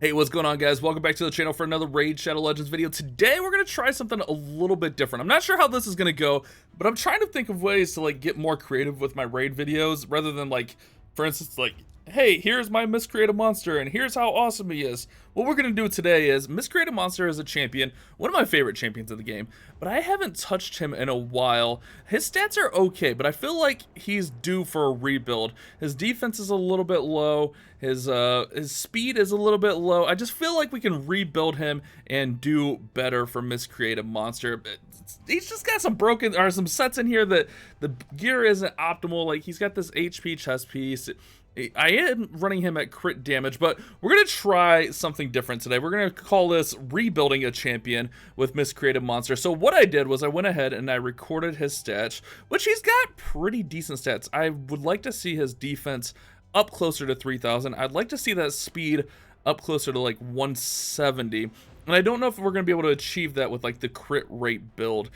Hey, what's going on, guys? Welcome back to the channel for another Raid Shadow Legends video. Today, we're going to try something a little bit different. I'm not sure how this is going to go, but I'm trying to think of ways to, get more creative with my Raid videos, rather than, for instance, hey, here's my Miscreated Monster, and here's how awesome he is. What we're going to do today is, Miscreated Monster is a champion, one of my favorite champions in the game, but I haven't touched him in a while. His stats are okay, but I feel like he's due for a rebuild. His defense is a little bit low. His speed is a little bit low. I just feel like we can rebuild him and do better for Miscreated Monster. He's just got some sets in here that the gear isn't optimal. Like, he's got this HP chest piece. I am running him at crit damage, but we're going to try something different today. We're going to call this rebuilding a champion with Miscreated Monster. So what I did was I went ahead and I recorded his stats, which he's got pretty decent stats. I would like to see his defense up closer to 3,000. I'd like to see that speed up closer to 170. And I don't know if we're going to be able to achieve that with the crit rate build,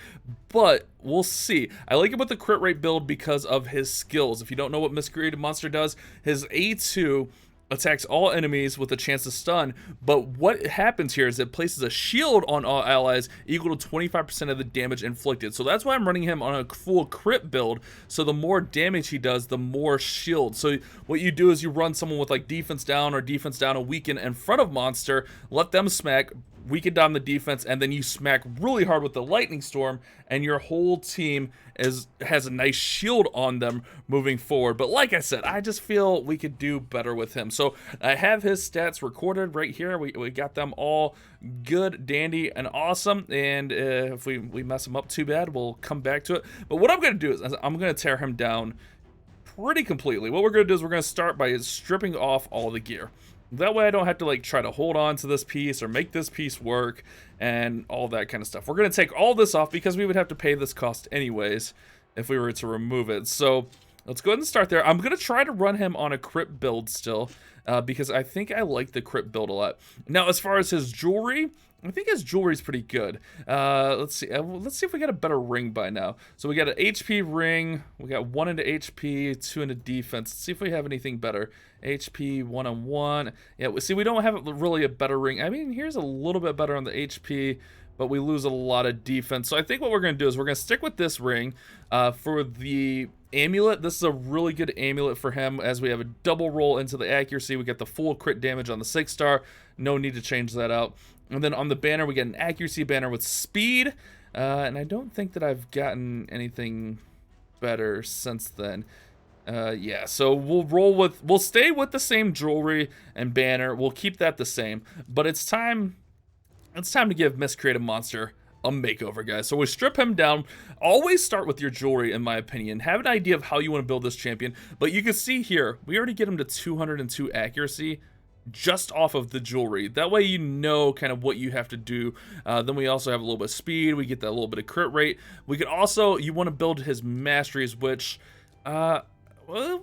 but we'll see. I like it with the crit rate build because of his skills. If you don't know what Miscreated Monster does, his A2 attacks all enemies with a chance to stun, but what happens here is it places a shield on all allies equal to 25% of the damage inflicted. So that's why I'm running him on a full crit build, so the more damage he does, the more shield. So what you do is you run someone with defense down or defense down and weaken in front of monster, let them smack, weaken down the defense, and then you smack really hard with the lightning storm, and your whole team has a nice shield on them moving forward. But like I said, I just feel we could do better with him. So I have his stats recorded right here. We got them all good, dandy, and awesome. And if we mess him up too bad, we'll come back to it. But what I'm going to do is I'm going to tear him down pretty completely. What we're going to do is we're going to start by stripping off all the gear. That way I don't have to try to hold on to this piece or make this piece work and all that kind of stuff. We're going to take all this off because we would have to pay this cost anyways if we were to remove it. So let's go ahead and start there. I'm going to try to run him on a crit build still because I think I like the crit build a lot. Now, as far as his jewelry, I think his jewelry's pretty good. Let's see. Let's see if we got a better ring by now. So we got an HP ring. We got 1 into HP, 2 into defense. Let's see if we have anything better. HP 1 on 1. Yeah, see, we don't have really a better ring. I mean, here's a little bit better on the HP, but we lose a lot of defense. So I think what we're going to do is we're going to stick with this ring. For the amulet, this is a really good amulet for him, as we have a double roll into the accuracy. We get the full crit damage on the 6-star. No need to change that out. And then on the banner, we get an accuracy banner with speed. And I don't think that I've gotten anything better since then. Yeah, so we'll stay with the same jewelry and banner. We'll keep that the same. But it's time to give Miscreated Monster a makeover, guys. So we strip him down. Always start with your jewelry, in my opinion. Have an idea of how you want to build this champion. But you can see here, we already get him to 202 accuracy just off of the jewelry. That way you know kind of what you have to do. Then we also have a little bit of speed. We get that little bit of crit rate. We could also, you want to build his masteries, which I would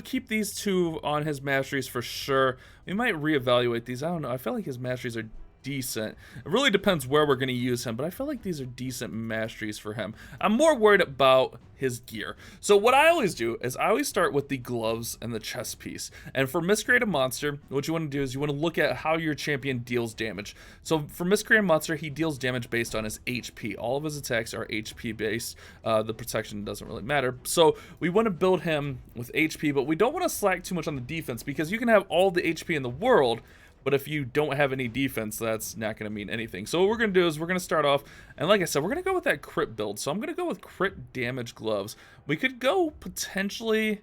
keep these two on his masteries for sure. We might reevaluate these. I don't know. I feel like his masteries are decent. It really depends where we're going to use him, but I feel like these are decent masteries for him. I'm more worried about his gear. So what I always do is I always start with the gloves and the chest piece. And for Miscreated Monster, what you want to do is you want to look at how your champion deals damage. So for Miscreated Monster, he deals damage based on his HP. All of his attacks are HP based. The protection doesn't really matter. So we want to build him with HP, but we don't want to slack too much on the defense, because you can have all the HP in the world, but if you don't have any defense, that's not going to mean anything. So what we're going to do is we're going to start off, and like I said, we're going to go with that crit build. So I'm going to go with crit damage gloves. We could go potentially,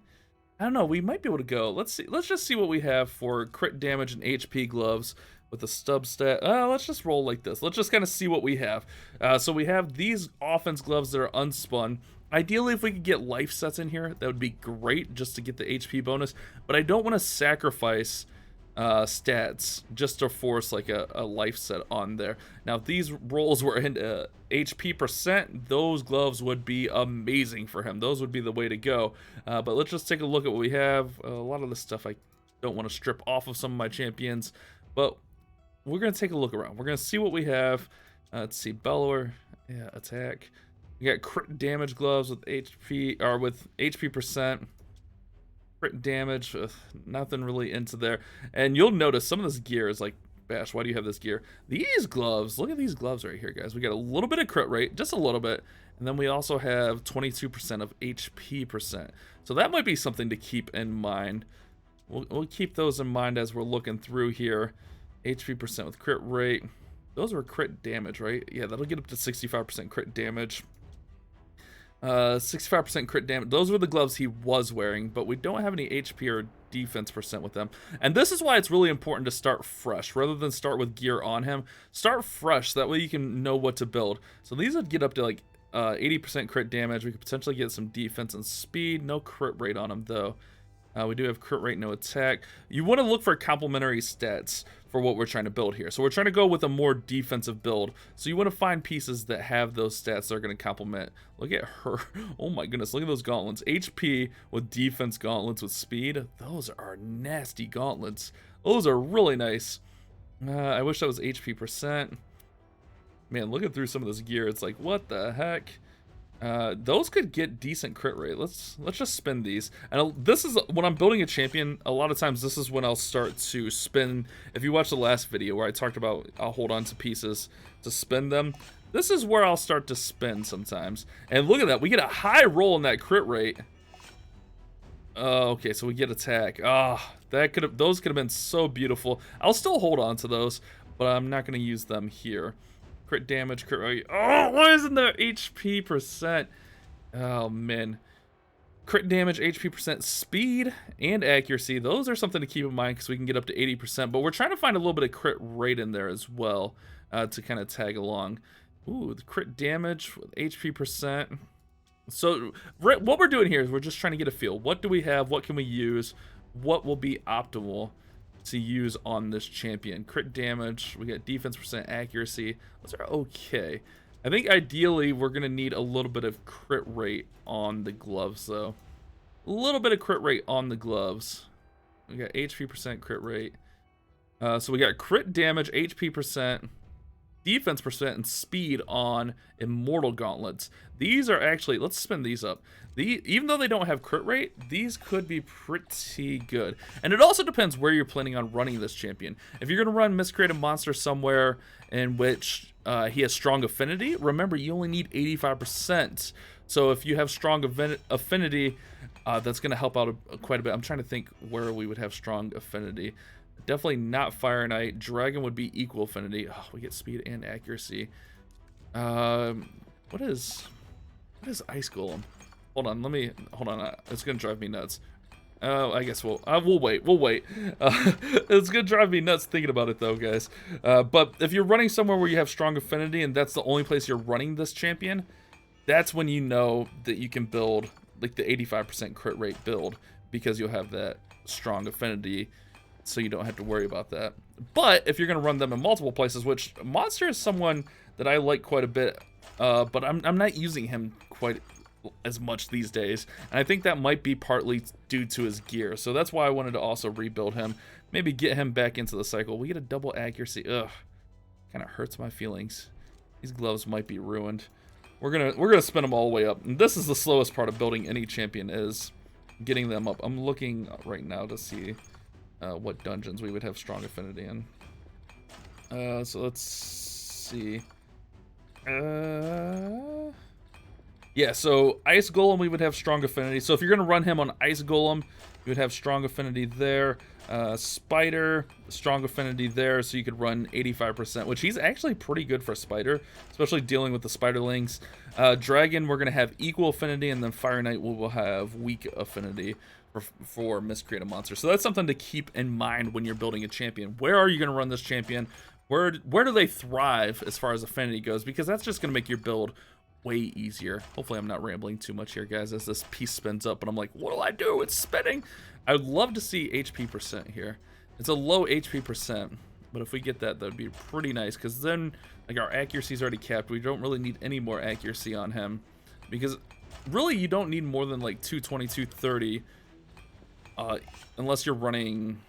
I don't know, we might be able to go. Let's see. Let's just see what we have for crit damage and HP gloves with the stub stat. Let's just roll like this. Let's just kind of see what we have. So we have these offense gloves that are unspun. Ideally, if we could get life sets in here, that would be great, just to get the HP bonus. But I don't want to sacrifice stats just to force a life set on there. Now, if these rolls were into HP percent, those gloves would be amazing for him. Those would be the way to go. But let's just take a look at what we have. A lot of this stuff I don't want to strip off of some of my champions, but we're going to take a look around. We're going to see what we have. Let's see, Bellower, yeah, attack. We got crit damage gloves with HP, or with HP percent. Crit damage, nothing really into there. And you'll notice some of this gear is like, Bash, why do you have this gear? These gloves, look at these gloves right here, guys. We got a little bit of crit rate, just a little bit. And then we also have 22% of HP percent. So that might be something to keep in mind. We'll keep those in mind as we're looking through here. HP percent with crit rate. Those were crit damage, right? Yeah, that'll get up to 65% crit damage. 65% crit damage. Those were the gloves he was wearing, but we don't have any HP or defense percent with them. And this is why it's really important to start fresh rather than start with gear on him. Start fresh, that way you can know what to build. So these would get up to like 80% crit damage. We could potentially get some defense and speed. No crit rate on him though. We do have crit rate, no attack. You want to look for complementary stats for what we're trying to build here. So we're trying to go with a more defensive build. So you want to find pieces that have those stats that are going to complement. Look at her. Oh my goodness. Look at those gauntlets. HP with defense, gauntlets with speed. Those are nasty gauntlets. Those are really nice. I wish that was HP percent. Man, looking through some of this gear, it's like, what the heck? Those could get decent crit rate. Let's just spin these. And this is when I'm building a champion. A lot of times this is when I'll start to spin. If you watch the last video where I talked about I'll hold on to pieces to spin them, this is where I'll start to spin sometimes. And look at that, we get a high roll in that crit rate. Oh, okay, so we get attack. Those could have been so beautiful. I'll still hold on to those, but I'm not going to use them here. Crit damage, crit rate. Oh, why isn't there HP percent? Oh, man. Crit damage, HP percent, speed, and accuracy. Those are something to keep in mind because we can get up to 80%. But we're trying to find a little bit of crit rate in there as well to kind of tag along. Ooh, the crit damage with HP percent. So what we're doing here is we're just trying to get a feel. What do we have? What can we use? What will be optimal to use on this champion? Crit damage, we got defense percent, accuracy. Those are okay. I think ideally we're gonna need a little bit of crit rate on the gloves though. A little bit of crit rate on the gloves. We got HP percent, crit rate. So we got crit damage, HP percent, defense percent, and speed on immortal gauntlets. These are actually, let's spin these up. Even though they don't have crit rate, these could be pretty good. And it also depends where you're planning on running this champion. If you're going to run Miscreated Monster somewhere in which he has strong affinity, remember you only need 85%. So if you have strong affinity, that's going to help out quite a bit. I'm trying to think where we would have strong affinity. Definitely not Fire Knight. Dragon would be equal affinity. Oh, we get speed and accuracy. What is Ice Golem? Hold on. It's gonna drive me nuts. I guess we'll wait. It's gonna drive me nuts thinking about it though, guys. But if you're running somewhere where you have strong affinity and that's the only place you're running this champion, that's when you know that you can build like the 85% crit rate build because you'll have that strong affinity. So you don't have to worry about that. But if you're going to run them in multiple places, which Monster is someone that I like quite a bit, but I'm not using him quite as much these days. And I think that might be partly due to his gear. So that's why I wanted to also rebuild him. Maybe get him back into the cycle. We get a double accuracy. Ugh. Kind of hurts my feelings. These gloves might be ruined. We're gonna spin them all the way up. And this is the slowest part of building any champion, is getting them up. I'm looking right now to see what dungeons we would have strong affinity in. So let's see. Yeah, so Ice Golem we would have strong affinity. So if you're gonna run him on Ice Golem, you would have strong affinity there. Spider, strong affinity there, so you could run 85%, which he's actually pretty good for Spider, especially dealing with the Spiderlings. Dragon, we're gonna have equal affinity, and then Fire Knight will have weak affinity for Miscreated Monster. So that's something to keep in mind when you're building a champion. Where are you going to run this champion? Where do they thrive as far as affinity goes? Because that's just going to make your build way easier. Hopefully I'm not rambling too much here, guys, as this piece spins up, and I'm like, what do I do? It's spinning. I would love to see HP percent here. It's a low HP percent, but if we get that, that would be pretty nice, because then like our accuracy is already capped. We don't really need any more accuracy on him, because really you don't need more than like 220, 230. Unless you're running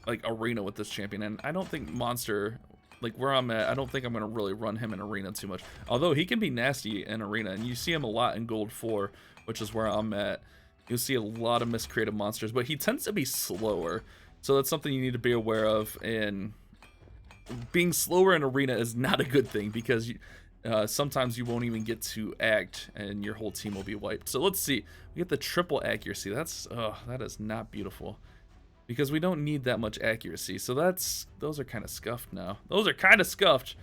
like arena with this champion, and I don't think Monster, like where I'm at, I don't think I'm gonna really run him in arena too much. Although he can be nasty in arena, and you see him a lot in Gold 4, which is where I'm at. you'll see a lot of Miscreated Monsters, but he tends to be slower. So that's something you need to be aware of, and being slower in arena is not a good thing, because sometimes you won't even get to act and your whole team will be wiped. So let's see, we get the triple accuracy. That is not beautiful, because we don't need that much accuracy. So those are kind of scuffed now. Those are kind of scuffed.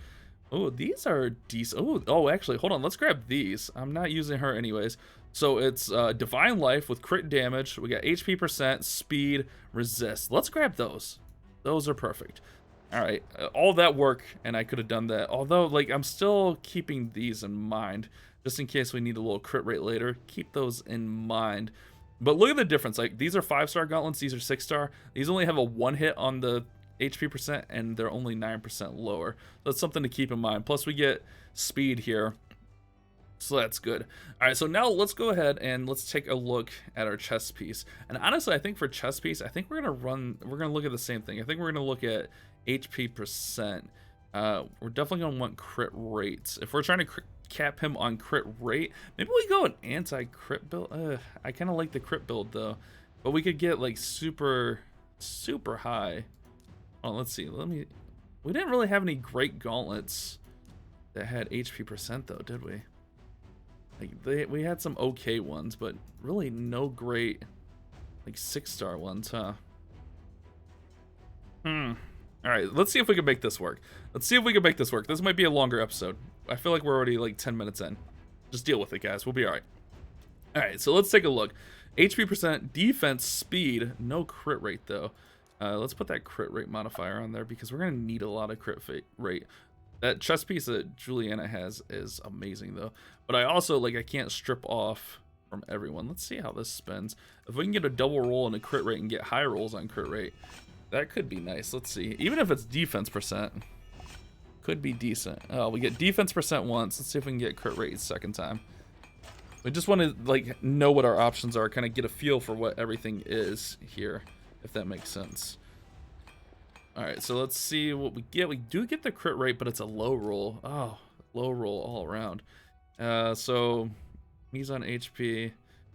Oh, these are decent. Oh, actually, hold on. Let's grab these. I'm not using her anyways. So it's Divine Life with crit damage. We got HP percent, speed, resist. Let's grab those. Those are perfect. All right, all that work, and I could have done that. Although, like, I'm still keeping these in mind, just in case we need a little crit rate later. Keep those in mind. But look at the difference. Like, these are 5-star gauntlets. These are 6-star. These only have a 1 hit on the HP percent, and they're only 9% lower. So that's something to keep in mind. Plus, we get speed here. So that's good. All right, so now let's go ahead and let's take a look at our chest piece. And honestly, I think for chest piece, I think we're gonna look at the same thing. I think we're gonna look at HP percent. We're definitely gonna want crit rates. If we're trying to cap him on crit rate, maybe we go an anti-crit build. I kind of like the crit build though, but we could get like super high. Oh, let's see. We didn't really have any great gauntlets that had HP percent though, did we? Like we had some okay ones, but really no great like 6-star ones, huh? All right, let's see if we can make this work. Let's see if we can make this work. This might be a longer episode. I feel like we're already like 10 minutes in. Just deal with it, guys. We'll be all right. All right, so let's take a look. HP percent, defense, speed, no crit rate though. Let's put that crit rate modifier on there, because we're gonna need a lot of crit rate. That chest piece that Juliana has is amazing though. But I also, like, I can't strip off from everyone. Let's see how this spins. If we can get a double roll and a crit rate and get high rolls on crit rate, that could be nice. Let's see. Even if it's defense percent, could be decent. Oh, we get defense percent once. Let's see if we can get crit rate second time. We just want to, like, know what our options are, kind of get a feel for what everything is here, if that makes sense. All right, so let's see what we get. We do get the crit rate, but it's a low roll. Oh, low roll all around. So he's on HP.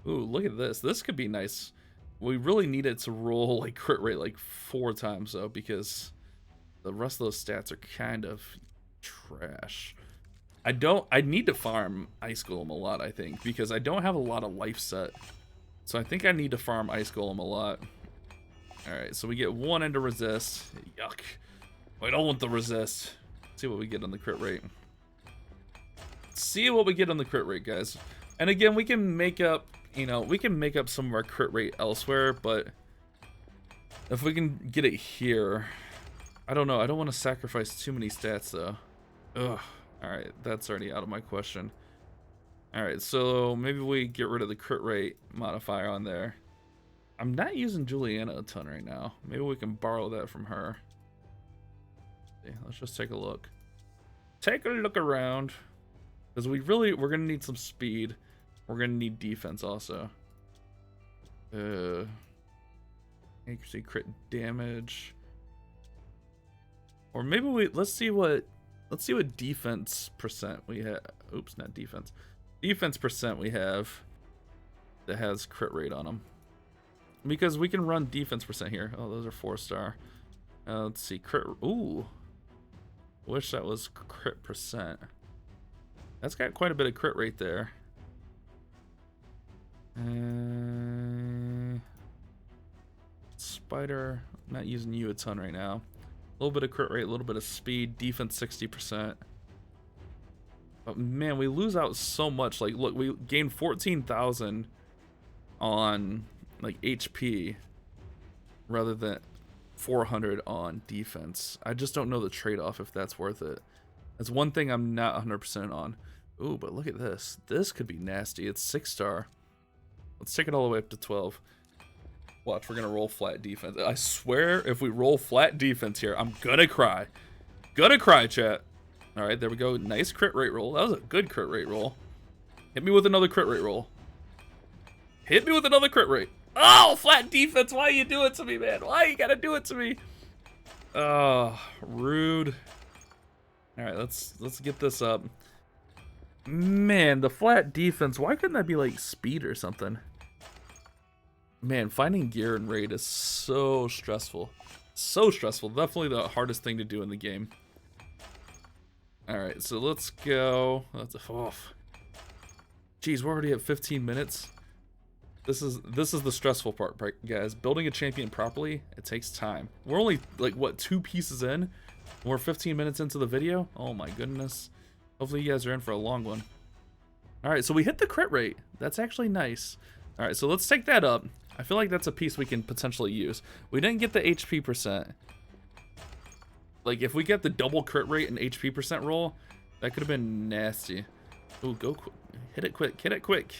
Ooh, look at this. This could be nice. We really need it to roll like crit rate like 4 times though, because the rest of those stats are kind of trash. I need to farm Ice Golem a lot, I think, because I don't have a lot of life set. So I think I need to farm Ice Golem a lot. Alright, so we get 1 into resist. Yuck. I don't want the resist. Let's see what we get on the crit rate. See what we get on the crit rate, guys. And again, we can make up, you know, we can make up some of our crit rate elsewhere, but if we can get it here, I don't know. I don't want to sacrifice too many stats though. Ugh. Alright, that's already out of my question. Alright, so maybe we get rid of the crit rate modifier on there. I'm not using Juliana a ton right now. Maybe we can borrow that from her. Okay, let's just take a look. Take a look around. Because we're gonna need some speed. We're gonna need defense also. Accuracy, crit damage. Or maybe let's see what defense percent we have. Oops, not defense. Defense percent we have that has crit rate on them. Because we can run defense percent here. Oh, those are 4-star. Let's see, crit. Ooh, wish that was crit percent. That's got quite a bit of crit rate there. Spider, I'm not using you a ton right now. A little bit of crit rate, a little bit of speed, defense 60%. But man, we lose out so much. Like, look, we gain 14,000 on like HP rather than 400 on defense. I just don't know the trade-off if that's worth it. That's one thing I'm not 100% on. Ooh, but look at this. This could be nasty. It's 6-star. Let's take it all the way up to 12. Watch, we're gonna roll flat defense. I swear, if we roll flat defense here, I'm gonna cry. Gonna cry, chat. All right, there we go. Nice crit rate roll. That was a good crit rate roll. Hit me with another crit rate roll. Hit me with another crit rate. Oh, flat defense. Why you do it to me, man? Why you gotta do it to me? Oh, rude. All right, let's get this up. Man, the flat defense. Why couldn't that be like speed or something? Man, finding gear in raid is so stressful. So stressful. Definitely the hardest thing to do in the game. Alright, so let's go. Let's off. Jeez, we're already at 15 minutes. This is the stressful part, guys. Building a champion properly, it takes time. We're only like what, 2 pieces in? We're 15 minutes into the video. Oh my goodness. Hopefully you guys are in for a long one. Alright, so we hit the crit rate. That's actually nice. Alright, so let's take that up. I feel like that's a piece we can potentially use. We didn't get the HP percent. Like, if we get the double crit rate and HP percent roll, that could have been nasty. Ooh, go quick. Hit it quick. Hit it quick.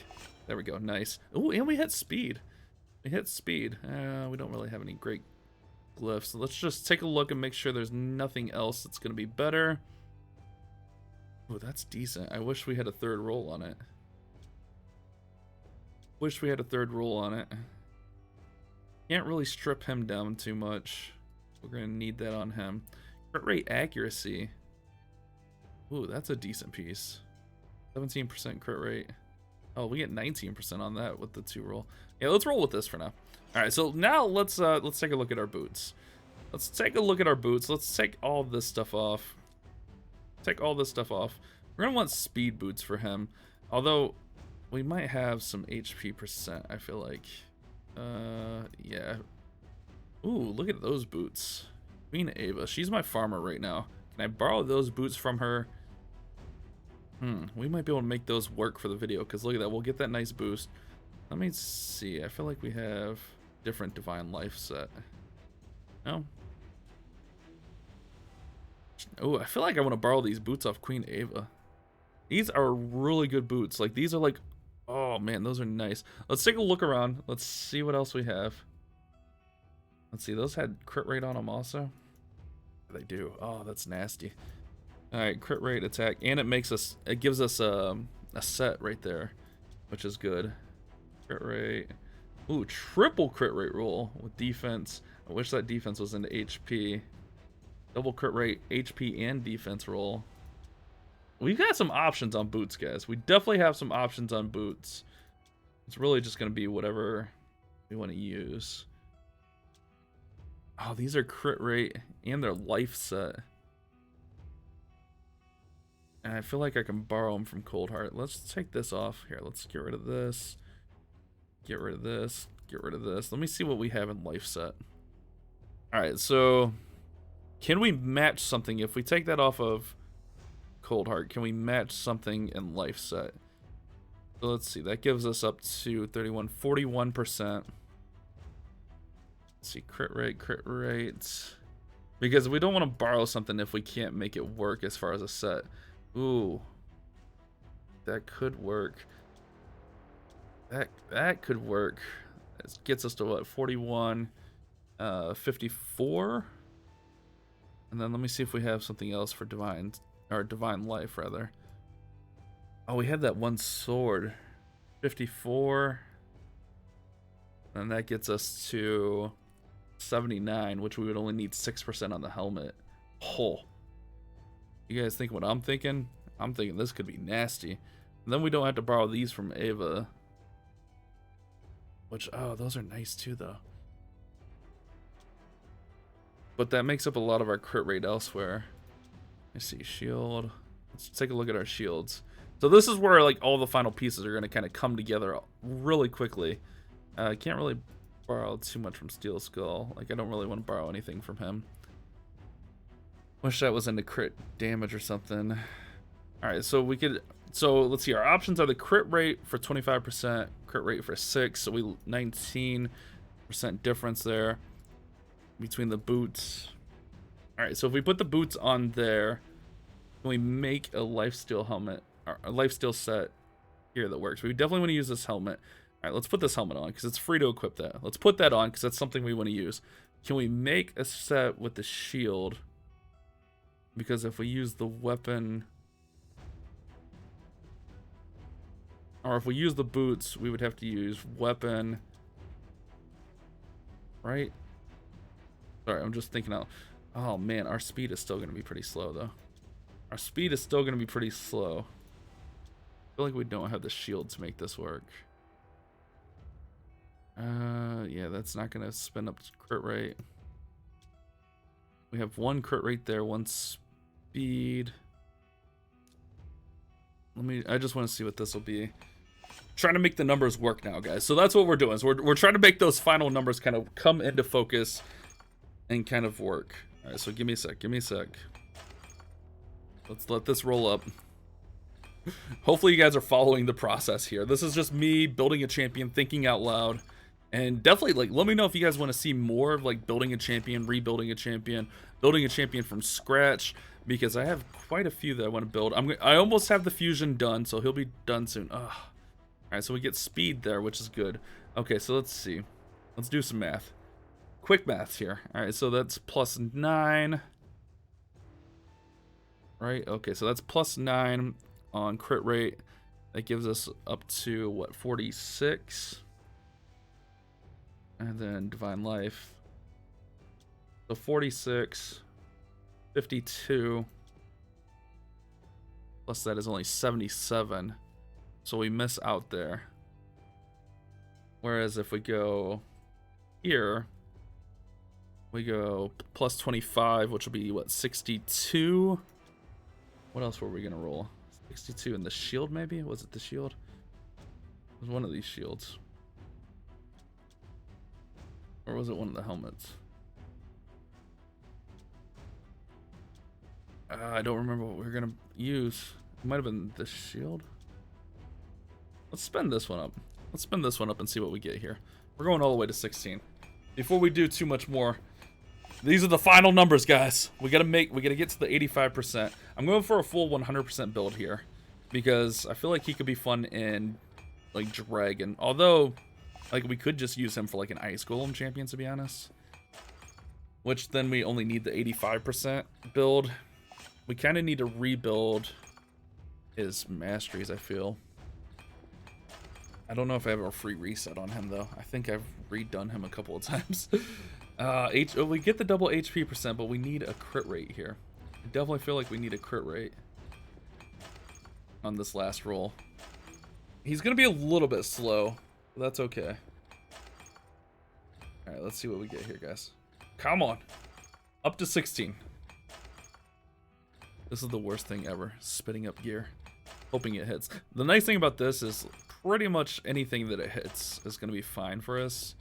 There we go. Nice. Ooh, and we hit speed. We hit speed. We don't really have any great glyphs. So let's just take a look and make sure there's nothing else that's going to be better. Oh, that's decent. I wish we had a third roll on it. Wish we had a third roll on it. Can't really strip him down too much. We're going to need that on him. Crit rate accuracy. Ooh, that's a decent piece. 17% crit rate. Oh, we get 19% on that with the 2 roll. Yeah, let's roll with this for now. All right, so now let's take a look at our boots. Let's take a look at our boots. Let's take all this stuff off. Take all this stuff off. We're gonna want speed boots for him. Although we might have some HP percent, I feel like. Yeah. Ooh, look at those boots. Queen Ava, she's my farmer right now. Can I borrow those boots from her? We might be able to make those work for the video, because look at that, we'll get that nice boost. Let me see, I feel like we have different Divine Life set. No? Oh, I feel like I want to borrow these boots off Queen Ava. These are really good boots. Like, these are like, oh man, those are nice. Let's take a look around. Let's see what else we have. Let's see, those had crit rate on them also. They do. Oh, that's nasty. All right, crit rate, attack, and it gives us a set right there, which is good. Crit rate. Ooh, triple crit rate roll with defense. I wish that defense was into HP. Double crit rate, HP, and defense roll. We've got some options on boots, guys. We definitely have some options on boots. It's really just going to be whatever we want to use. Oh, these are crit rate and their life set. And I feel like I can borrow them from Cold Heart. Let's take this off. Here, let's get rid of this. Get rid of this. Get rid of this. Let me see what we have in life set. Alright, so can we match something? If we take that off of Cold Heart, can we match something in life set? So let's see. That gives us up to 41%. Let's see. Crit rate. Because we don't want to borrow something if we can't make it work as far as a set. Ooh, that could work. That could work. It gets us to what, 41, 54, and then let me see if we have something else for divine life rather. Oh, we have that one sword, 54, and that gets us to 79, which we would only need 6% on the helmet. Oh. You guys think what I'm thinking? I'm thinking this could be nasty. And then we don't have to borrow these from Ava. Which, oh, those are nice too, though. But that makes up a lot of our crit rate elsewhere. Let's see, shield. Let's take a look at our shields. So this is where, like, all the final pieces are going to kind of come together really quickly. I can't really borrow too much from Steel Skull. Like, I don't really want to borrow anything from him. Wish that was into crit damage or something. Alright, so we could... So, let's see. Our options are the crit rate for 25%, crit rate for 6. So, we 19% difference there between the boots. Alright, so if we put the boots on there, can we make a lifesteal helmet, or a lifesteal set here that works? We definitely want to use this helmet. Alright, let's put this helmet on, because it's free to equip that. Let's put that on, because that's something we want to use. Can we make a set with the shield? Because if we use the weapon, or if we use the boots, we would have to use weapon, right? Sorry, I'm just thinking out. Oh man, our speed is still going to be pretty slow though. Our speed is still going to be pretty slow. I feel like we don't have the shield to make this work. Yeah, that's not gonna spin up crit rate. We have one crit rate there, one speed. I just want to see what this will be. Trying to make the numbers work now, guys. So that's what we're doing. So we're trying to make those final numbers kind of come into focus and kind of work. All right, so give me a sec. Let's let this roll up. Hopefully you guys are following the process here. This is just me building a champion, thinking out loud. And definitely, like, let me know if you guys want to see more of, like, building a champion, rebuilding a champion, building a champion from scratch, because I have quite a few that I want to build. I almost have the fusion done, so he'll be done soon. Ugh. All right, so we get speed there, which is good. Okay, so let's see. Let's do some math. Quick math here. All right, so that's +9. Right, okay, so that's +9 on crit rate. That gives us up to, what, 46? And then Divine Life. So 46, 52. Plus that is only 77. So we miss out there. Whereas if we go here, we go +25, which will be, what, 62? What else were we going to roll? 62 in the shield, maybe? Was it the shield? It was one of these shields. Or was it one of the helmets? I don't remember what we were gonna use. It might have been the shield. Let's spin this one up. Let's spin this one up and see what we get here. We're going all the way to 16. Before we do too much more, these are the final numbers, guys. We gotta get to the 85%. I'm going for a full 100% build here because I feel like he could be fun in like Dragon. Although, like, we could just use him for like an Ice Golem champion, to be honest. Which then we only need the 85% build. We kind of need to rebuild his masteries, I feel. I don't know if I have a free reset on him, though. I think I've redone him a couple of times. We get the double HP percent, but we need a crit rate here. I definitely feel like we need a crit rate on this last roll. He's going to be a little bit slow. That's okay. Alright, let's see what we get here, guys. Come on. Up to 16. This is the worst thing ever. Spitting up gear. Hoping it hits. The nice thing about this is pretty much anything that it hits is going to be fine for us.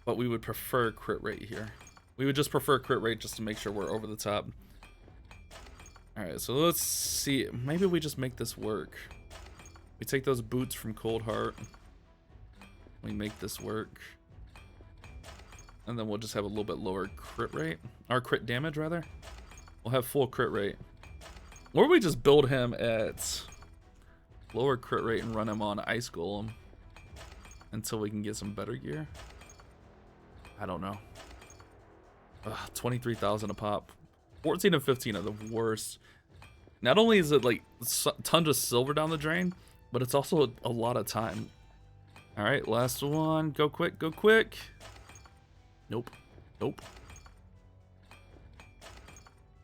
But we would prefer crit rate here. We would just prefer crit rate just to make sure we're over the top. Alright, so let's see. Maybe we just make this work. We take those boots from Cold Heart. We make this work. And then we'll just have a little bit lower crit rate. Or crit damage, rather. We'll have full crit rate. Or we just build him at lower crit rate and run him on Ice Golem until we can get some better gear. I don't know. 23,000 a pop. 14 and 15 are the worst. Not only is it like tons of silver down the drain, but it's also a lot of time. All right, last one. Go quick, go quick. Nope. Nope.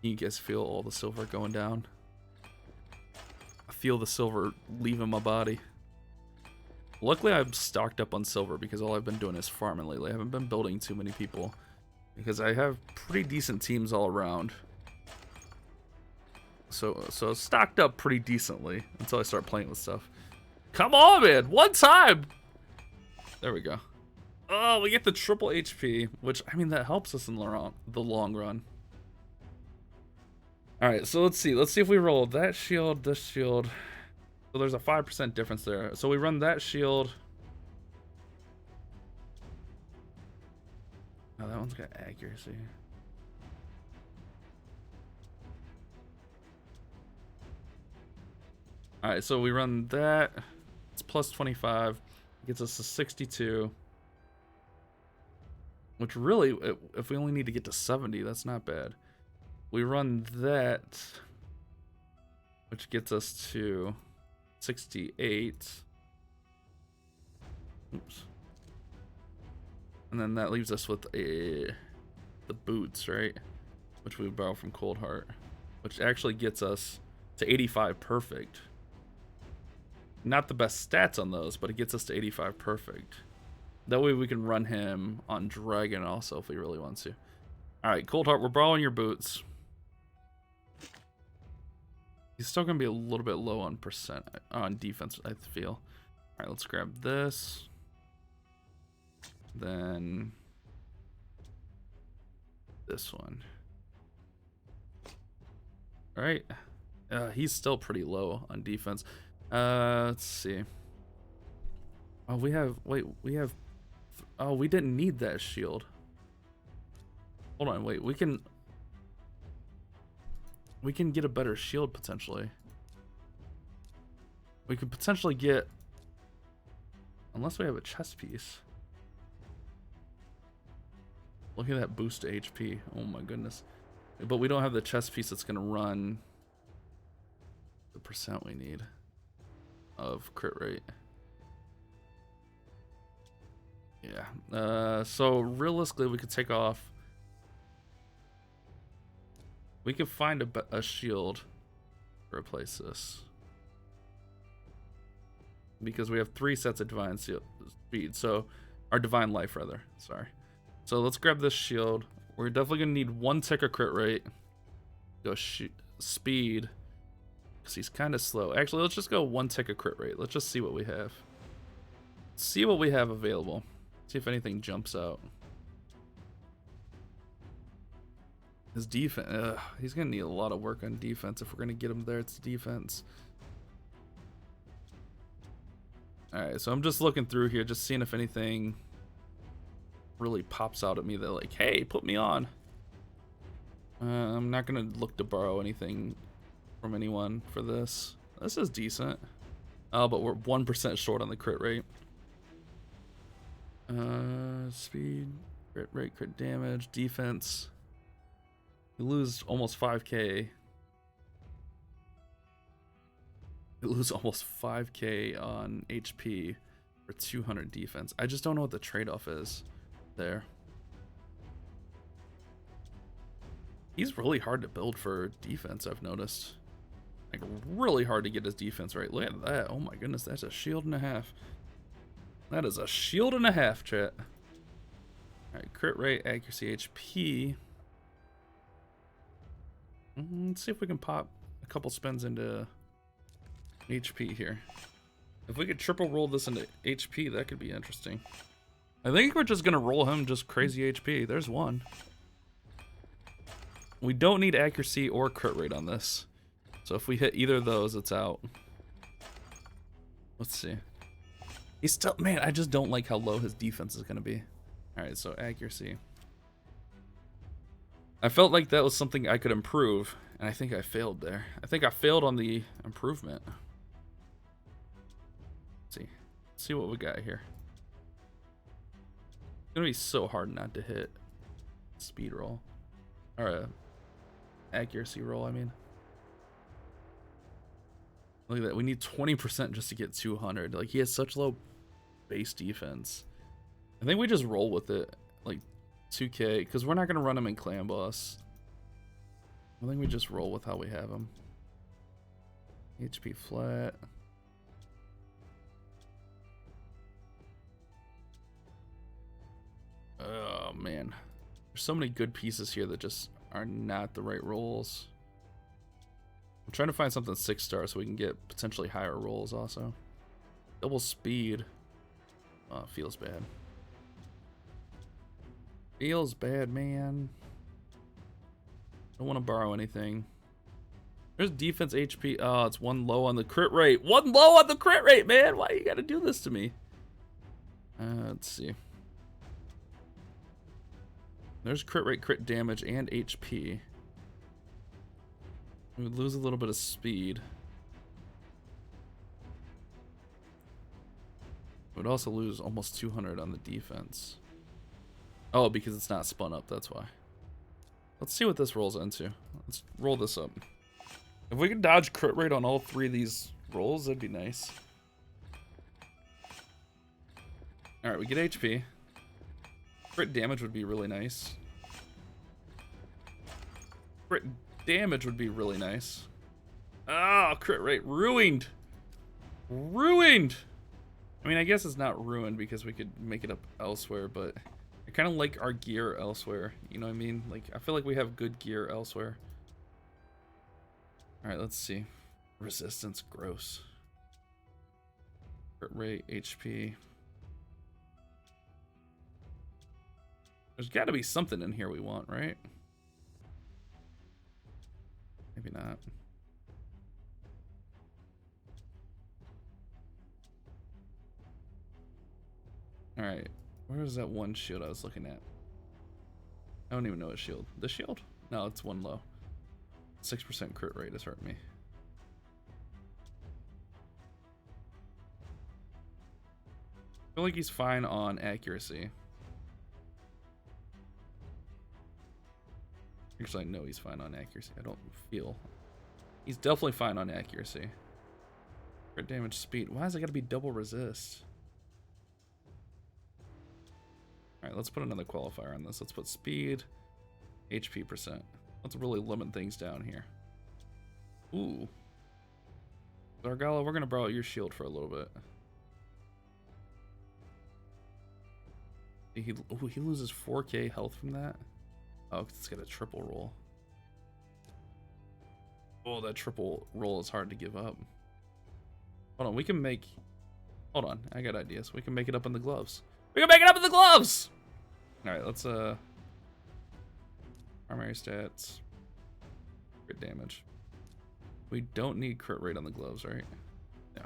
You guys feel all the silver going down? I feel the silver leaving my body. Luckily, I'm stocked up on silver because all I've been doing is farming lately. I haven't been building too many people because I have pretty decent teams all around. So stocked up pretty decently until I start playing with stuff. Come on, man! One time! There we go. Oh, we get the triple HP, which, I mean, that helps us in the long run. Alright, so let's see. Let's see if we roll that shield, this shield. So there's a 5% difference there. So we run that shield. Oh, that one's got accuracy. Alright, so we run that. It's plus 25. Gets us to 62. Which really, if we only need to get to 70, that's not bad. We run that, which gets us to 68. Oops. And then that leaves us with the boots, right? Which we borrow from Cold Heart, which actually gets us to 85 perfect. Not the best stats on those, but it gets us to 85 perfect. That way we can run him on Dragon also if we really want to. Alright, Cold Heart, we're borrowing your boots. He's still going to be a little bit low on defense, I feel. Alright, let's grab this. Then this one. Alright. He's still pretty low on defense. Let's see. Oh, we have oh, we didn't need that shield. Hold on, wait, we can get a better shield potentially. We could potentially get, unless we have a chest piece. Look at that boost to HP. Oh my goodness. But we don't have the chest piece that's gonna run the percent we need of crit rate. Yeah. So realistically, we could take off. We could find a shield to replace this. Because we have 3 sets of divine speed. So, our divine life, rather. Sorry. So, let's grab this shield. We're definitely going to need 1 tick of crit rate. Go speed. Because he's kind of slow. Actually, let's just go 1 tick of crit rate. Let's just see what we have. See what we have available. See if anything jumps out. His defense, he's gonna need a lot of work on defense if we're gonna get him there. It's defense. Alright, so I'm just looking through here, just seeing if anything really pops out at me that like, hey, put me on. I'm not gonna look to borrow anything from anyone for this. This is decent. Oh, but we're 1% short on the crit rate. Speed, crit rate, crit damage, defense. You lose almost 5k. You lose almost 5k on HP for 200 defense. I just don't know what the trade-off is there. He's really hard to build for defense, I've noticed. Like, really hard to get his defense right. Look at that. Oh my goodness, that's a shield and a half. That is a shield and a half, chat. Alright, crit rate, accuracy, HP. Let's see if we can pop a couple spins into HP here. If we could triple roll this into HP, that could be interesting. I think we're just gonna roll him just crazy HP. There's one. We don't need accuracy or crit rate on this. So if we hit either of those, it's out. Let's see. He's still, man, I just don't like how low his defense is gonna be. Alright, so accuracy. I felt like that was something I could improve, and I think I failed there. I think I failed on the improvement. Let's see what we got here. It's gonna be so hard not to hit speed roll. Or accuracy roll, I mean. Look at that, we need 20% just to get 200. Like, he has such low base defense. I think we just roll with it, like 2k, because we're not going to run him in clan boss. I think we just roll with how we have him. HP flat. Oh man, there's so many good pieces here that just are not the right rolls. I'm trying to find something 6-star so we can get potentially higher rolls also. Double speed. Oh, it feels bad. Feels bad, man. Don't want to borrow anything. There's defense HP. Oh, it's 1 low on the crit rate. 1 low on the crit rate, man. Why you gotta do this to me? Let's see. There's crit rate, crit damage, and HP. We would lose a little bit of speed. We would also lose almost 200 on the defense. Oh, because it's not spun up, that's why. Let's see what this rolls into. Let's roll this up. If we could dodge crit rate on all 3 of these rolls, that'd be nice. Alright, we get HP. Crit damage would be really nice. Crit damage would be really nice. Ah, crit rate ruined. Ruined. I mean, I guess it's not ruined because we could make it up elsewhere, but I kind of like our gear elsewhere. You know what I mean? Like, I feel like we have good gear elsewhere. All right, let's see. Resistance, gross. Crit rate, HP. There's got to be something in here we want, right? Maybe not. All right, where is that one shield I was looking at? I don't even know what shield. This shield? No, it's one low. 6% crit rate has hurt me. I feel like he's fine on accuracy. Actually, I know he's fine on accuracy. I don't feel. He's definitely fine on accuracy. Crit damage, speed. Why has it got to be double resist? Alright, let's put another qualifier on this. Let's put speed, HP percent. Let's really limit things down here. Ooh. Zargala, we're going to borrow your shield for a little bit. He loses 4k health from that? Oh, it's got a triple roll. Oh, that triple roll is hard to give up. Hold on, we can make... Hold on, I got ideas. We can make it up in the gloves. We can make it up in the gloves! Alright, let's, primary stats. Crit damage. We don't need crit rate on the gloves, right? No.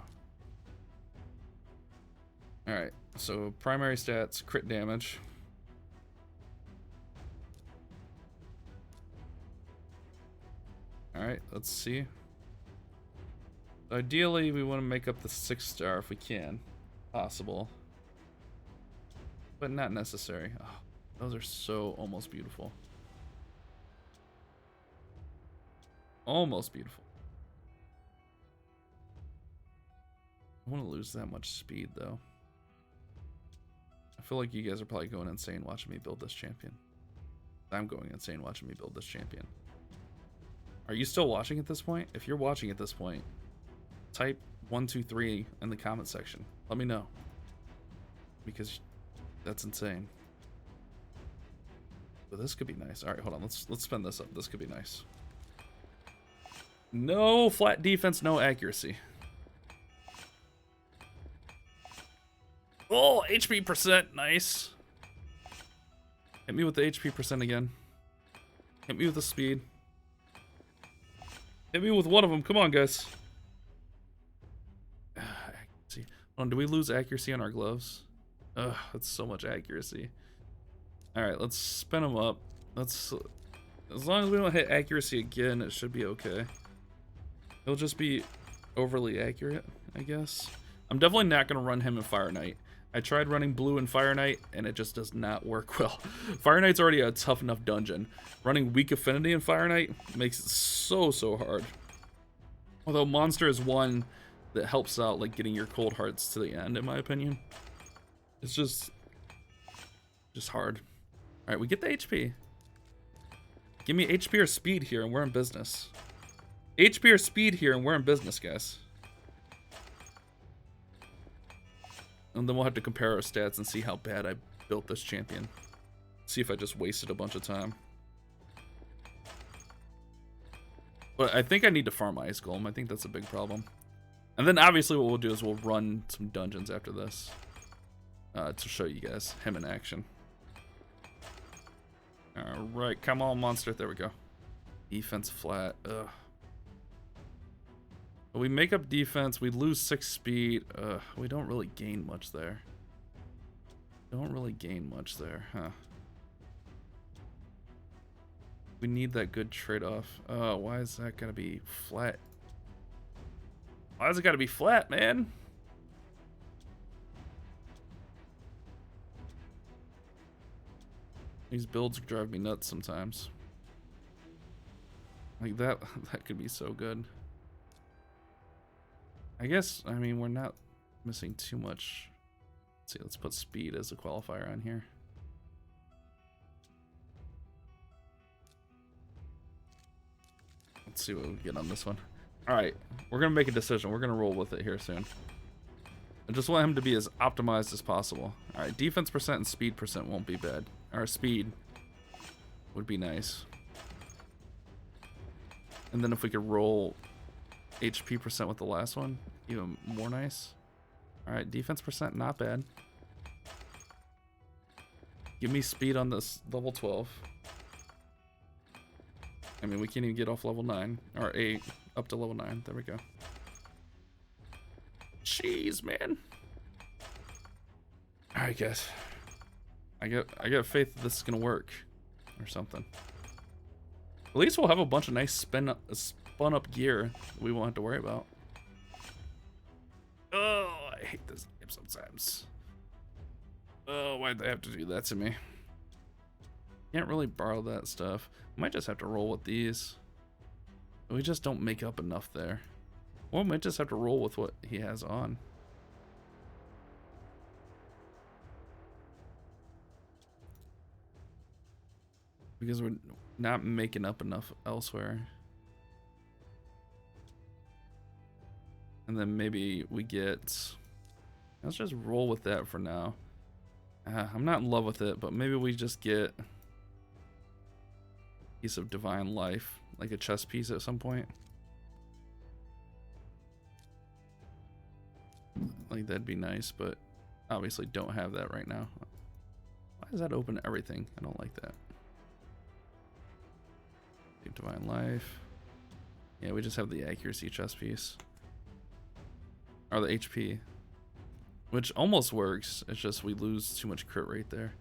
Alright, so primary stats, crit damage. Alright, let's see. Ideally, we want to make up the 6-star if we can. Possible. But not necessary. Oh, those are so almost beautiful. Almost beautiful. I want to lose that much speed, though. I feel like you guys are probably going insane watching me build this champion. I'm going insane watching me build this champion. Are you still watching at this point? If you're watching at this point, type 123 in the comment section. Let me know. Because that's insane. But this could be nice. Alright, hold on. Let's spin this up. This could be nice. No flat defense, no accuracy. Oh, HP percent. Nice. Hit me with the HP percent again. Hit me with the speed. Hit me with one of them. Come on, guys. Accuracy. Hold on, do we lose accuracy on our gloves? Ugh, that's so much accuracy. Alright, let's spin them up. Let's... As long as we don't hit accuracy again, it should be okay. It'll just be overly accurate, I guess. I'm definitely not going to run him in Fire Knight. I tried running blue in Fire Knight, and it just does not work well. Fire Knight's already a tough enough dungeon. Running weak affinity in Fire Knight makes it so hard. Although Monster is one that helps out, like, getting your cold hearts to the end, in my opinion. It's just hard. Alright, we get the HP. Give me HP or speed here, and we're in business. HP or speed here, and we're in business, guys. And then we'll have to compare our stats and see how bad I built this champion. See if I just wasted a bunch of time. But I think I need to farm Ice Golem. I think that's a big problem. And then obviously what we'll do is we'll run some dungeons after this. To show you guys him in action. Alright, come on, Monster. There we go. Defense flat. Ugh. We make up defense, we lose 6 speed. We don't really gain much there. Don't really gain much there, huh? We need that good trade-off. Why is that gotta be flat? Why is it gotta be flat, man? These builds drive me nuts sometimes. Like that could be so good. I guess, I mean, we're not missing too much. Let's see, let's put speed as a qualifier on here. Let's see what we get on this one. Alright, we're going to make a decision. We're going to roll with it here soon. I just want him to be as optimized as possible. Alright, defense percent and speed percent won't be bad. Or speed would be nice. And then if we could roll HP percent with the last one, even more nice. Alright, defense percent, not bad. Give me speed on this level 12. I mean, we can't even get off level 9. Or 8, up to level 9. There we go. Jeez, man. Alright, guys. I got faith that this is gonna work. Or something. At least we'll have a bunch of nice spun up gear that we won't have to worry about. Oh, I hate this game sometimes. Oh, why'd they have to do that to me? Can't really borrow that stuff. Might just have to roll with these. We just don't make up enough there. Or we might just have to roll with what he has on. Because we're not making up enough elsewhere. And then maybe we get... Let's just roll with that for now. I'm not in love with it, but maybe we just get... piece of divine life, like a chess piece at some point. Like that'd be nice, but obviously don't have that right now. Why does that open everything? I don't like that. Divine life. Yeah, we just have the accuracy chess piece. Or the HP. Which almost works, it's just we lose too much crit rate there.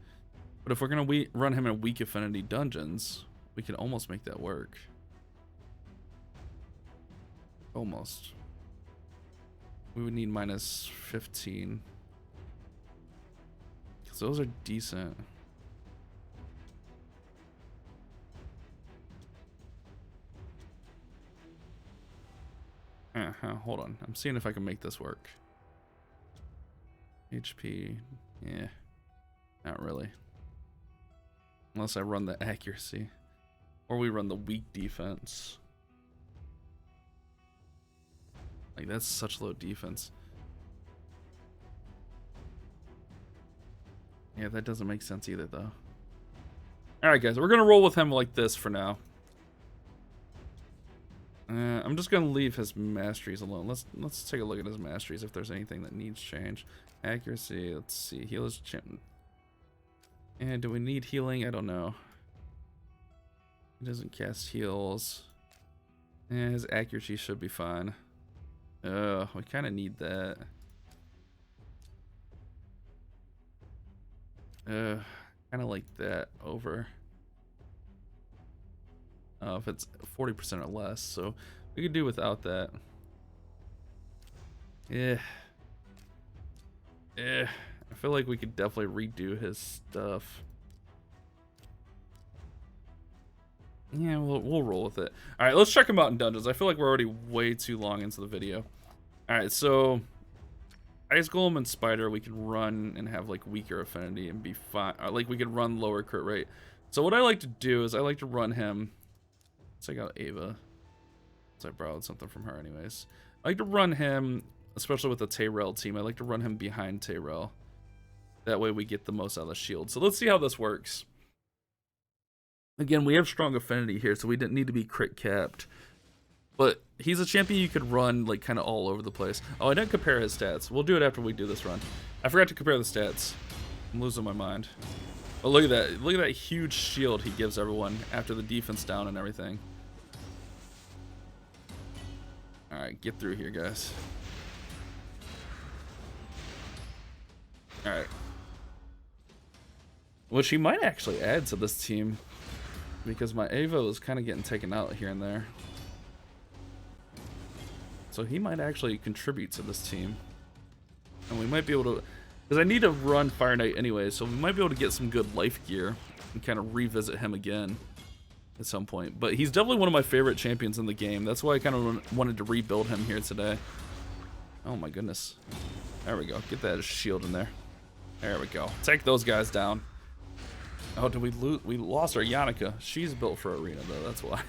But if we're gonna run him in weak affinity dungeons, we can almost make that work. Almost. We would need minus 15. Because those are decent. Hold on. I'm seeing if I can make this work. HP. Yeah. Not really. Unless I run the accuracy. Or we run the weak defense. Like, that's such low defense. Yeah, that doesn't make sense either, though. Alright, guys. We're going to roll with him like this for now. I'm just gonna leave his masteries alone. Let's take a look at his masteries if there's anything that needs change. Accuracy. Let's see. Heal is chin. And do we need healing? I don't know. He doesn't cast heals. And his accuracy should be fine. We kind of need that. Kind of like that over. If it's 40% or less, so we could do without that. Yeah. I feel like we could definitely redo his stuff. Yeah, we'll roll with it. All right, let's check him out in dungeons. I feel like we're already way too long into the video. All right, so Ice Golem and Spider, we can run and have like weaker affinity and be fine. Like we could run lower crit rate. So what I like to do is I like to run him. Let's take out Ava. So I borrowed something from her anyways. I like to run him, especially with the Tyrell team. I like to run him behind Tyrell. That way we get the most out of the shield. So let's see how this works. Again, we have strong affinity here, so we didn't need to be crit capped. But he's a champion you could run like kind of all over the place. Oh, I didn't compare his stats. We'll do it after we do this run. I forgot to compare the stats. I'm losing my mind. But look at that. Look at that huge shield he gives everyone after the defense down and everything. Alright, get through here, guys. Alright. Which he might actually add to this team. Because my Ava is kind of getting taken out here and there. So he might actually contribute to this team. And we might be able to... Because I need to run Fire Knight anyway, so we might be able to get some good life gear and kind of revisit him again at some point. But he's definitely one of my favorite champions in the game. That's why I kind of wanted to rebuild him here today. Oh my goodness. There we go. Get that shield in there. There we go. Take those guys down. Oh, did we lose? We lost our Yannicka. She's built for arena, though. That's why.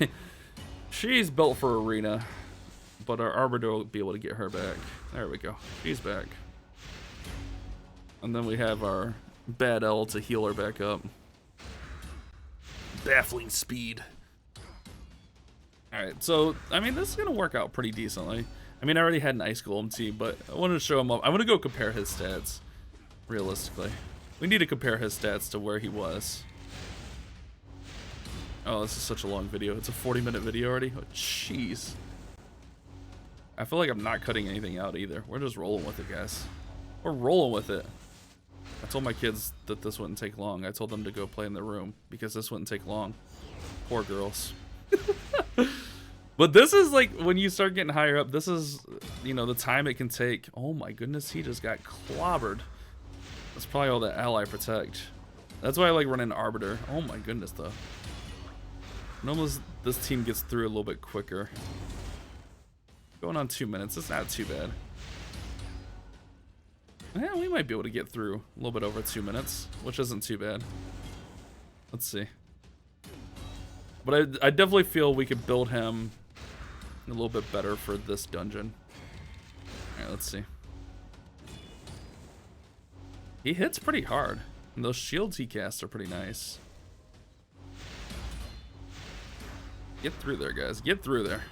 She's built for arena. But our Arbiter will be able to get her back. There we go. She's back. And then we have our bad L to heal her back up. Baffling speed. Alright, so, I mean, this is going to work out pretty decently. I mean, I already had an Ice Golem team, but I wanted to show him up. I'm going to go compare his stats, realistically. We need to compare his stats to where he was. Oh, this is such a long video. It's a 40-minute video already? Oh, jeez. I feel like I'm not cutting anything out either. We're just rolling with it, guys. We're rolling with it. I told my kids that this wouldn't take long. I told them to go play in their room because this wouldn't take long. Poor girls. But this is like, when you start getting higher up, this is, you know, the time it can take. Oh my goodness, he just got clobbered. That's probably all the ally protect. That's why I like running Arbiter. Oh my goodness, though. Normally this team gets through a little bit quicker. Going on 2 minutes, it's not too bad. Yeah, we might be able to get through a little bit over 2 minutes, which isn't too bad. Let's see. But I definitely feel we could build him a little bit better for this dungeon. Alright, let's see. He hits pretty hard. And those shields he casts are pretty nice. Get through there, guys. Get through there.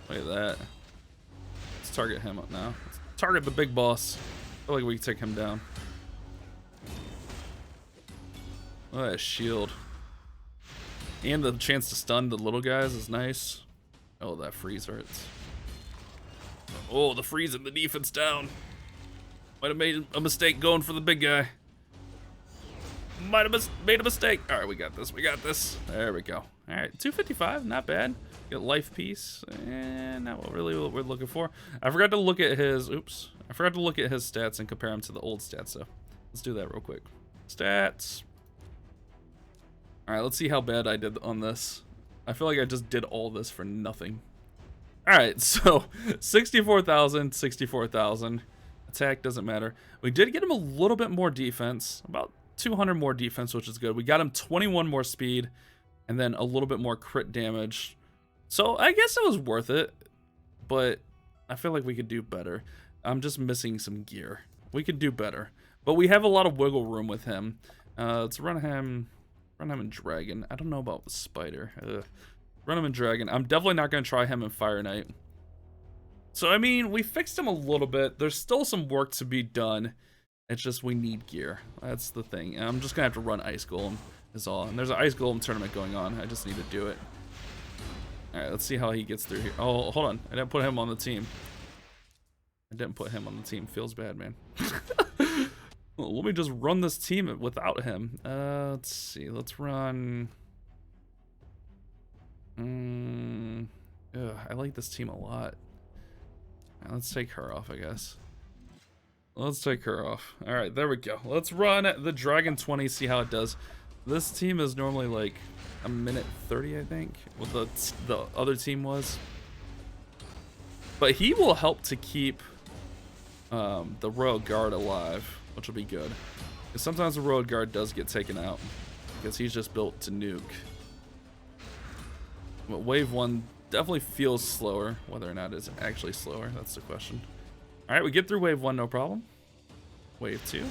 Look at that. Let's target him up now. Let's target the big boss. I feel like we can take him down. Look at that shield. And the chance to stun the little guys is nice. Oh, that freeze hurts. Oh, the freeze and the defense down. Might have made a mistake going for the big guy. Might have made a mistake. All right, we got this. We got this. There we go. All right, 255, not bad. Get life piece, and not really what we're looking for. I forgot to look at his. Oops. I forgot to look at his stats and compare them to the old stats. So let's do that real quick. Stats. All right, let's see how bad I did on this. I feel like I just did all this for nothing. All right, so 64,000, 64,000. Attack doesn't matter. We did get him a little bit more defense, about 200 more defense, which is good. We got him 21 more speed, and then a little bit more crit damage. So I guess it was worth it, but I feel like we could do better. I'm just missing some gear. We could do better, but we have a lot of wiggle room with him. Let's run him in Dragon. I don't know about the Spider. Run him in Dragon. I'm definitely not going to try him in Fire Knight. So, I mean, we fixed him a little bit. There's still some work to be done. It's just we need gear. That's the thing. And I'm just going to have to run Ice Golem is all. And there's an Ice Golem tournament going on. I just need to do it. Alright, let's see how he gets through here. Oh, hold on. I didn't put him on the team. Feels bad, man. Well, let me just run this team without him. Let's see. Let's run... I like this team a lot. Right, let's take her off, I guess. Let's take her off. All right, there we go. Let's run the Dragon 20, see how it does. This team is normally like a minute 30, I think, what the other team was. But he will help to keep the Royal Guard alive, which will be good. Because sometimes the Royal Guard does get taken out because he's just built to nuke. But Wave 1 definitely feels slower. Whether or not it's actually slower, that's the question. Alright, we get through Wave 1, no problem. Wave 2.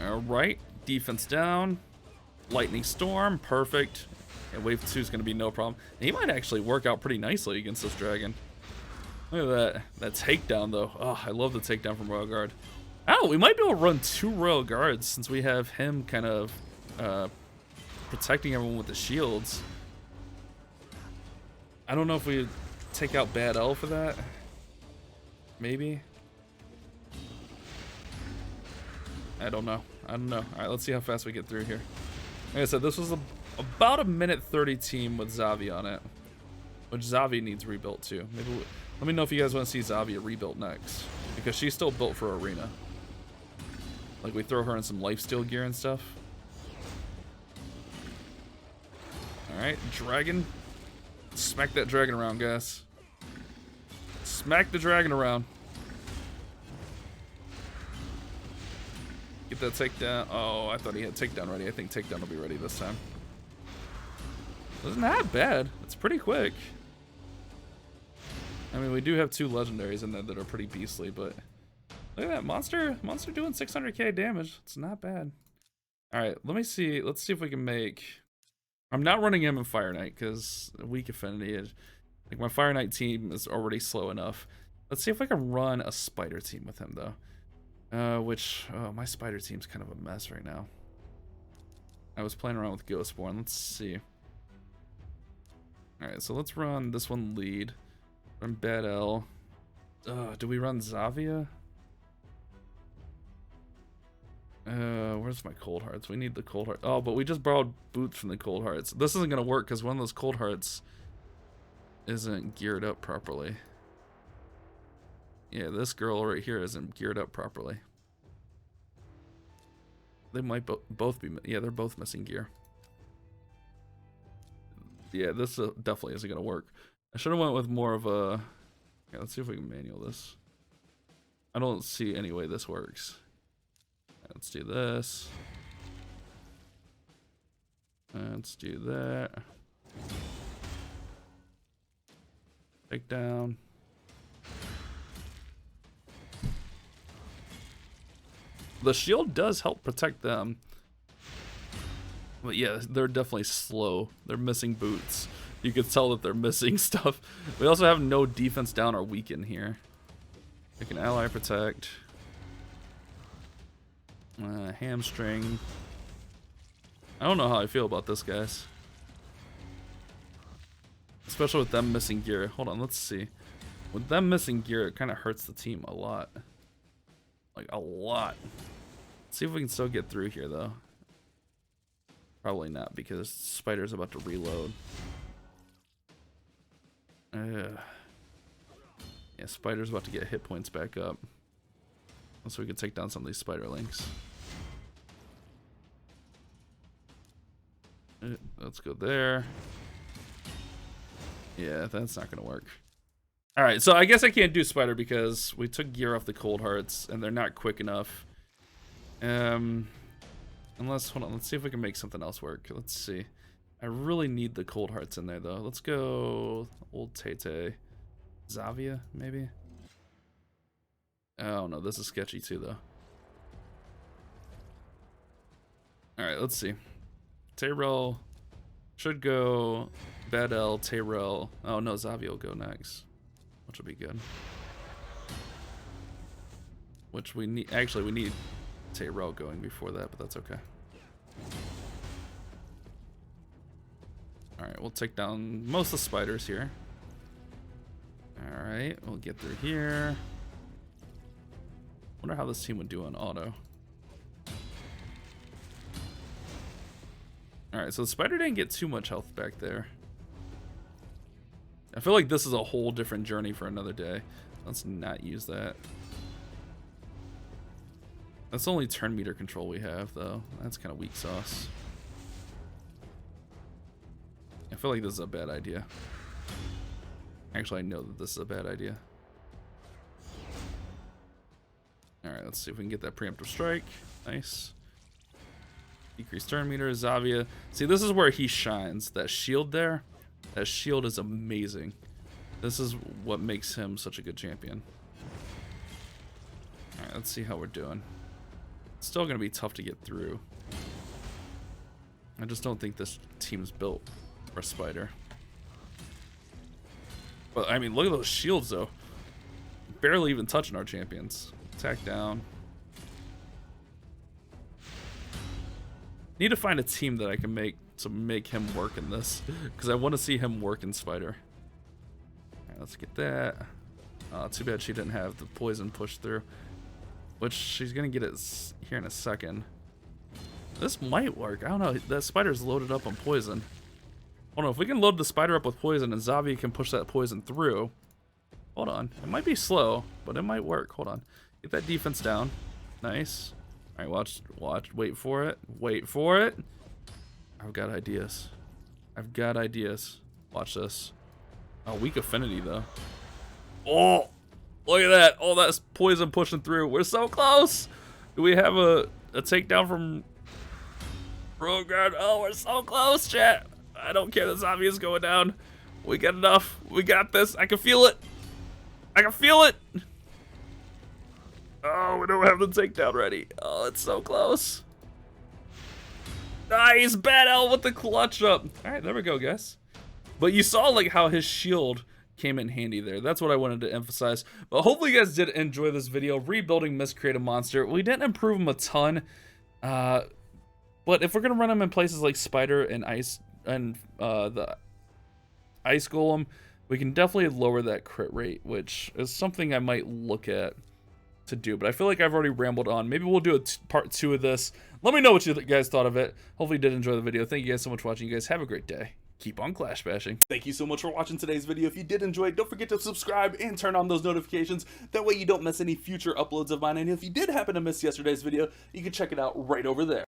Alright, defense down. Lightning Storm, perfect. And Wave 2 is going to be no problem. And he might actually work out pretty nicely against this dragon. Look at that takedown, though. Oh, I love the takedown from Royal Guard. Oh, we might be able to run 2 Royal Guards since we have him kind of protecting everyone with the shields. I don't know if we take out Bad L for that. Maybe. I don't know. Alright, let's see how fast we get through here. Like I said, this was about a minute 30 team with Zavi on it. Which Zavi needs rebuilt too. Let me know if you guys want to see Zavi rebuilt next. Because she's still built for Arena. Like we throw her in some lifesteal gear and stuff. Alright, Dragon. Smack that dragon around, guys. Smack the dragon around. Get that takedown. Oh, I thought he had takedown ready. I think takedown will be ready this time. Wasn't that bad. It's pretty quick. I mean, we do have 2 legendaries in there that are pretty beastly, but Look at that monster doing 600k damage. It's not bad. All right, let me see. Let's see if we can make. I'm not running him in Fire Knight because weak affinity is like my Fire Knight team is already slow enough. Let's see if I can run a spider team with him though. Which my spider team's kind of a mess right now. I was playing around with Ghostborn. Let's see. All right, so let's run this one lead. Run Bad L. Do we run Zavia? Where's my Cold Hearts? We need the Cold Heart. Oh, but we just borrowed boots from the Cold Hearts. This isn't gonna work because one of those Cold Hearts isn't geared up properly. Yeah, this girl right here isn't geared up properly. They might both be. Yeah, they're both missing gear. Yeah, this definitely isn't gonna work. I should have went with more of a. Yeah, let's see if we can manual this. I don't see any way this works. Let's do this. Let's do that. Take down. The shield does help protect them. But yeah, they're definitely slow. They're missing boots. You can tell that they're missing stuff. We also have no defense down or weaken here. We can ally protect. Hamstring. I don't know how I feel about this, guys. Especially with them missing gear. Hold on, let's see. With them missing gear, it kind of hurts the team a lot. Like, a lot. Let's see if we can still get through here, though. Probably not, because Spider's about to reload. Yeah, Spider's about to get hit points back up. So we can take down some of these spiderlings. Let's go there. Yeah, that's not gonna work. Alright, so I guess I can't do spider because we took gear off the Cold Hearts and they're not quick enough. Unless, hold on, let's see if we can make something else work. Let's see. I really need the Cold Hearts in there though. Let's go old Tete. Zavia, maybe? Oh no, this is sketchy too though. Alright, let's see. Tyrell should go Badel, Tyrell. Oh no, Zavia will go next. Which will be good. Which we need, actually we need Tyrell going before that, but that's okay. Alright, we'll take down most of the spiders here. Alright, we'll get through here. Wonder how this team would do on auto. Alright, so the spider didn't get too much health back there. I feel like this is a whole different journey for another day. Let's not use that. That's the only turn meter control we have, though. That's kind of weak sauce. I feel like this is a bad idea. Actually, I know that this is a bad idea. Alright, let's see if we can get that preemptive strike. Nice. Decrease turn meter, Zavia. See, this is where he shines. That shield there, that shield is amazing. This is what makes him such a good champion. Alright, let's see how we're doing. It's still going to be tough to get through. I just don't think this team's built for a spider. But, I mean, look at those shields, though. Barely even touching our champions. Attack down. Need to find a team that I can make to make him work in this, because I want to see him work in spider. Alright, let's get that. Too bad she didn't have the poison push through, which she's gonna get it here in a second. This might work. I don't know. That spider's loaded up on poison. Hold on. If we can load the spider up with poison and Zavia can push that poison through. Hold on. It might be slow, but it might work. Hold on. Get that defense down. Nice. All right, watch. Wait for it. Wait for it. I've got ideas. I've got ideas. Watch this. Oh, weak affinity, though. Oh, look at that. Oh, that's poison pushing through. We're so close. Do we have a takedown from Rogard? Oh, we're so close, chat. I don't care. The zombie is going down. We got enough. We got this. I can feel it. I can feel it. Oh, we don't have the takedown ready. Oh, it's so close. Nice, Bad L with the clutch up. All right, there we go, guys. But you saw like how his shield came in handy there. That's what I wanted to emphasize. But hopefully you guys did enjoy this video, rebuilding Miscreated Monster. We didn't improve him a ton, but if we're gonna run him in places like Spider and Ice and the Ice Golem, we can definitely lower that crit rate, which is something I might look at to do. But I feel like I've already rambled on. Maybe we'll do a part 2 of this. Let me know what you guys thought of it. Hopefully you did enjoy the video. Thank you guys so much for watching. You guys have a great day. Keep on clash bashing. Thank you so much for watching today's video. If you did enjoy it, don't forget to subscribe and turn on those notifications. That way you don't miss any future uploads of mine. And if you did happen to miss yesterday's video, you can check it out right over there.